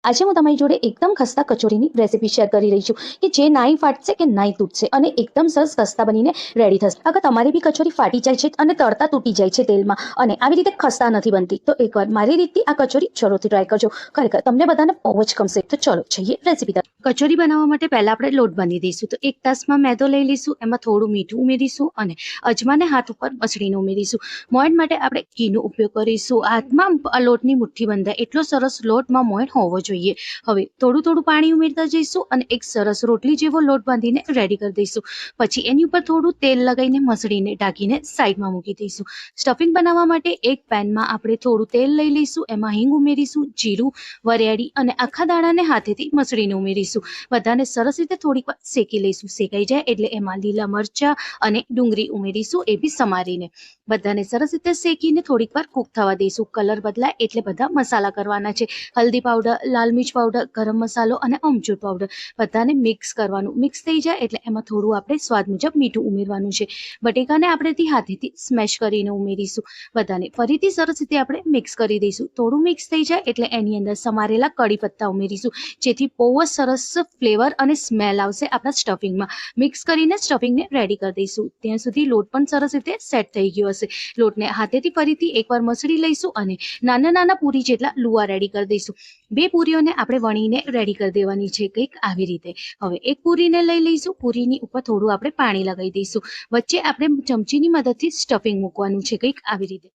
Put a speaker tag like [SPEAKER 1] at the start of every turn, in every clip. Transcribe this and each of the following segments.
[SPEAKER 1] આજે હું તમારી જોડે એકદમ ખસ્તા કચોરીની રેસીપી શેર કરી રહી છું કે જે નાઈ ફાટશે કે નાઈ તૂટશે અને એકદમ સરસ ખસ્તા બનીને રેડી થશે. અગર તમારી બી કચોરી ફાટી જાય છે અને તળતા તૂટી જાય છે તેલમાં અને આવી રીતે ખસ્તા નથી બનતી તો એકવાર મારી રીતથી આ કચોરી જરૂરથી ટ્રાય કરજો. ખરેખર તમને બધાને બહુ જ ગમશે. તો ચલો જઈએ રેસીપી તરફ. કચોરી બનાવવા માટે પહેલા આપણે લોટ બાંધી દઈશું. તો એક તાસમાં મેદો લઈ લઈશું, એમાં થોડું મીઠું ઉમેરીશું અને અજમાને હાથ ઉપર મસળીને ઉમેરીશું. મોયણ માટે આપણે ઘીનો ઉપયોગ કરીશું. હાથમાં લોટની મુઠ્ઠી બંધાય એટલો સરસ લોટમાં મોયણ હોવો જોઈએ. હવે થોડું થોડું પાણી ઉમેરતા જઈશું અને એક સરસ રોટલી જેવો લોટ બાંધીને રેડી કરી દઈશું. પછી એની ઉપર થોડું તેલ લગાવીને મસળીને ઢાંકીને સાઈડમાં મૂકી દઈશું. સ્ટફિંગ બનાવવા માટે એક પેનમાં આપણે થોડું તેલ લઈ લઈશું, એમાં હિંગ ઉમેરીશું, જીરું, વરિયાળી અને આખા દાણાને હાથેથી મસળીને ઉમેરીશું. બધાને સરસ રીતે થોડીક વાર શેકી લઈશું. શેકાઈ જાય એટલે એમાં લીલા મરચા અને ડુંગળી ઉમેરીશું, એ બી સમારીને. બધાને સરસ રીતે શેકીને થોડીક વાર કૂક થવા દઈશું. કલર બદલાય એટલે બધા મસાલા કરવાના છે. હલ્દી પાવડર, લાલ મિર્ચ પાવડર, ગરમ મસાલો અને અમચૂર પાવડર બધાને મિક્સ કરવાનું. મિક્સ થઈ જાય એટલે એમાં થોડું આપણે સ્વાદ મુજબ મીઠું ઉમેરવાનું છે. બટેકાને આપણે હાથેથી સ્મેશ કરીને ઉમેરીશું. બધાને ફરીથી સરસ રીતે આપણે મિક્સ કરી દઈશું. થોડું મિક્સ થઈ જાય એટલે એની અંદર સમારેલા કડી પત્તા ઉમેરીશું, જેથી બહુ જ સરસ ફ્લેવર અને સ્મેલ આવશે આપણા સ્ટફિંગમાં. મિક્સ કરીને સ્ટફિંગને રેડી કરી દઈશું. ત્યાં સુધી લોટ પણ સરસ રીતે સેટ થઈ ગયો હશે. લોટને હાથેથી ફરીથી એકવાર મસળી લઈશું અને નાના નાના પૂરી જેટલા લુવા રેડી કરી દઈશું. બે પૂરીઓને આપણે વણીને રેડી કરી દેવાની છે, કંઈક આવી રીતે. હવે એક પૂરીને લઈ લઈશું. પૂરીની ઉપર થોડું આપણે પાણી લગાવી દઈશું. વચ્ચે આપણે ચમચીની મદદથી સ્ટફિંગ મૂકવાનું છે, કંઈક આવી રીતે.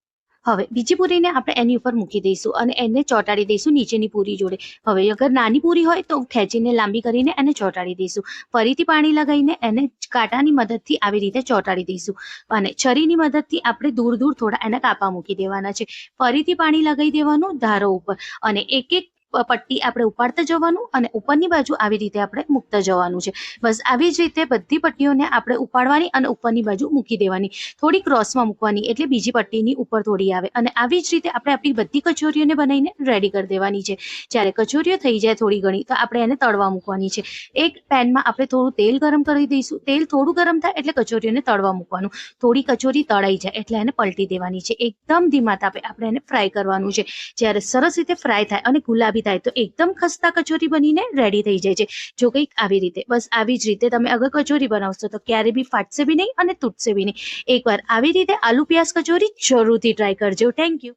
[SPEAKER 1] હવે બીજી પૂરીને આપણે એની ઉપર મૂકી દઈશું અને એને ચોંટાડી દઈશું નીચેની પૂરી જોડે. હવે અગર નાની પૂરી હોય તો ખેંચીને લાંબી કરીને એને ચોંટાડી દઈશું. ફરીથી પાણી લગાવીને એને કાંટાની મદદથી આવી રીતે ચોંટાડી દઈશું અને છરીની મદદથી આપણે દૂર દૂર થોડા એના કાપા મૂકી દેવાના છે. ફરીથી પાણી લગાવી દેવાનું ધારો ઉપર અને એક એક પટ્ટી આપણે ઉપાડતા જવાનું અને ઉપરની બાજુ આવી રીતે આપણે મૂકતા જવાનું છે. બસ આવી જ રીતે બધી પટ્ટીઓને આપણે ઉપાડવાની અને ઉપરની બાજુ મૂકી દેવાની. થોડી ક્રોસમાં મૂકવાની એટલે બીજી પટ્ટીની ઉપર થોડી આવે અને આવી જ રીતે આપણે આપણી બધી કચોરીઓને બનાવીને રેડી કરી દેવાની છે. જ્યારે કચોરીઓ થઈ જાય થોડી ઘણી તો આપણે એને તળવા મૂકવાની છે. એક પેનમાં આપણે થોડું તેલ ગરમ કરી દઈશું. તેલ થોડું ગરમ થાય એટલે કચોરીઓને તળવા મૂકવાનું. થોડી કચોરી તળાઈ જાય એટલે એને પલટી દેવાની છે. એકદમ ધીમા તાપે આપણે એને ફ્રાય કરવાનું છે. જ્યારે સરસ રીતે ફ્રાય થાય અને ગુલાબી થાય તો એકદમ ખસ્તા કચોરી બનીને રેડી થઈ જાય છે. જો કંઈક આવી રીતે. બસ આવી જ રીતે તમે અગર કચોરી બનાવશો તો ક્યારે બી ફાટશે બી નહીં અને તૂટશે બી નહીં. એકવાર આવી રીતે આલુ પ્યાજ કચોરી જરૂરથી ટ્રાય કરજો. Thank you.